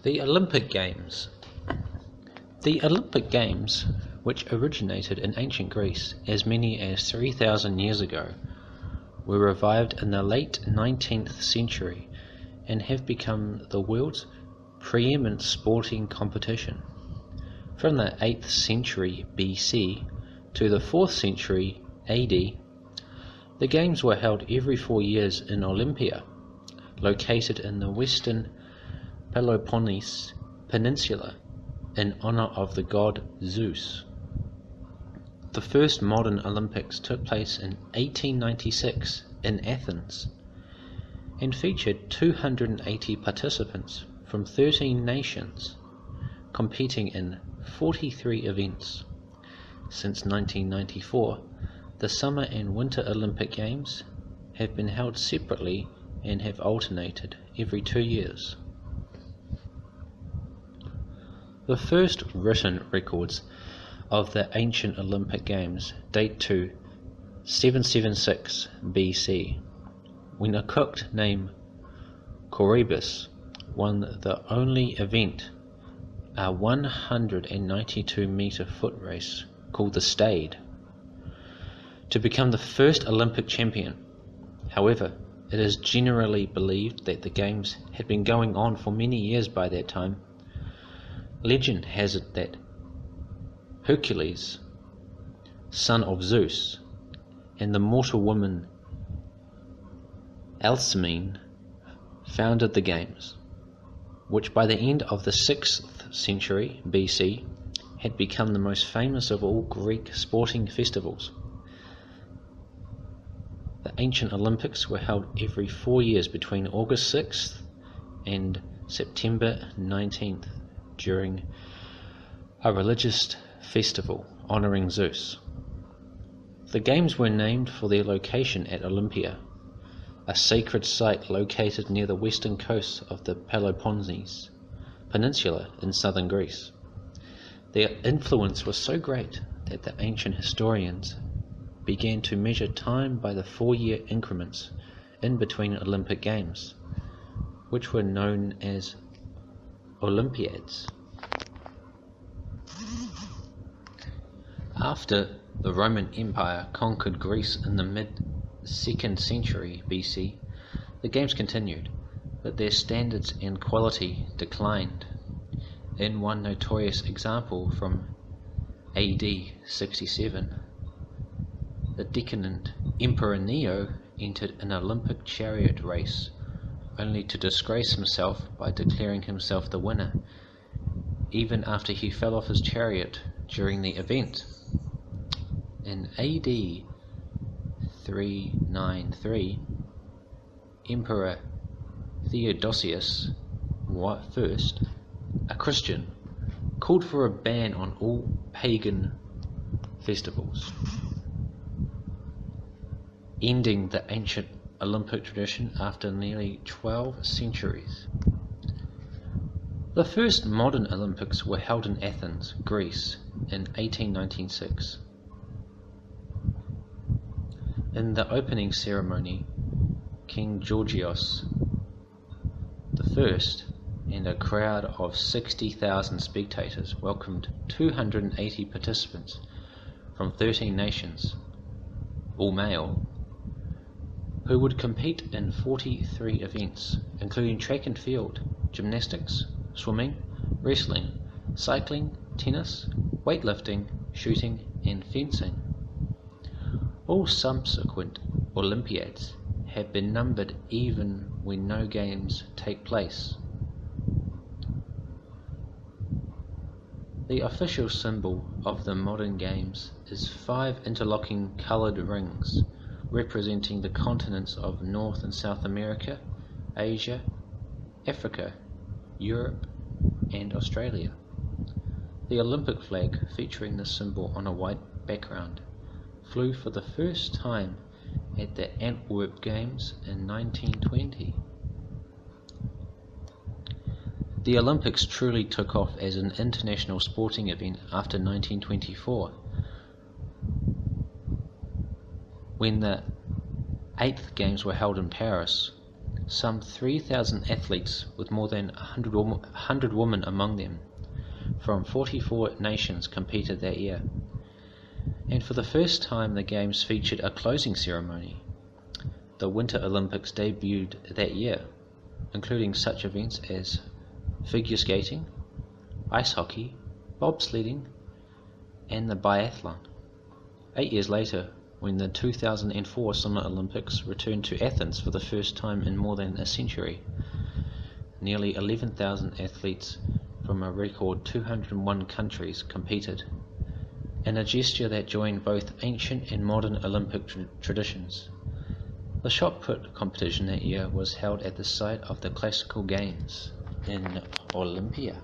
The Olympic Games. The Olympic Games, which originated in ancient Greece as many as 3,000 years ago, were revived in the late 19th century and have become the world's preeminent sporting competition. From the 8th century BC to the 4th century AD, the Games were held every 4 years in Olympia, located in the western Peloponnese Peninsula, in honor of the god Zeus. The first modern Olympics took place in 1896 in Athens and featured 280 participants from 13 nations, competing in 43 events. Since 1994, the Summer and Winter Olympic Games have been held separately and have alternated every 2 years. The first written records of the ancient Olympic Games date to 776 BC, when a cook named Coroebus won the only event, a 192-meter foot race called the Stade, to become the first Olympic champion. However, it is generally believed that the Games had been going on for many years by that time. Legend has it that Hercules, son of Zeus, and the mortal woman Alcmene founded the Games, which by the end of the 6th century BC had become the most famous of all Greek sporting festivals. The ancient Olympics were held every 4 years between August 6th and September 19th during a religious festival honoring Zeus. The Games were named for their location at Olympia, a sacred site located near the western coast of the Peloponnese Peninsula in southern Greece. Their influence was so great that the ancient historians began to measure time by the 4-year increments in between Olympic Games, which were known as Olympiads. After the Roman Empire conquered Greece in the mid-2nd century BC, the Games continued, but their standards and quality declined. In one notorious example from AD 67, the decadent Emperor Nero entered an Olympic chariot race only to disgrace himself by declaring himself the winner, even after he fell off his chariot during the event. In AD 393, Emperor Theodosius I, a Christian, called for a ban on all pagan festivals, ending the ancient Olympic tradition after nearly 12 centuries. The first modern Olympics were held in Athens, Greece, in 1896. In the opening ceremony, King Georgios I and a crowd of 60,000 spectators welcomed 280 participants from 13 nations, all male, who would compete in 43 events, including track and field, gymnastics, swimming, wrestling, cycling, tennis, weightlifting, shooting, and fencing. All subsequent Olympiads have been numbered even when no Games take place. The official symbol of the modern Games is 5 interlocking coloured rings representing the continents of North and South America, Asia, Africa, Europe, and Australia. The Olympic flag, featuring the symbol on a white background, flew for the first time at the Antwerp Games in 1920. The Olympics truly took off as an international sporting event after 1924, when the 8th Games were held in Paris, Some 3,000 athletes, with more than 100 women among them, from 44 nations competed that year. And for the first time the Games featured a closing ceremony. The Winter Olympics debuted that year, including such events as figure skating, ice hockey, bobsledding, and the biathlon. 8 years later, when the 2004 Summer Olympics returned to Athens for the first time in more than a century, nearly 11,000 athletes from a record 201 countries competed, in a gesture that joined both ancient and modern Olympic traditions. The shot put competition that year was held at the site of the Classical Games in Olympia.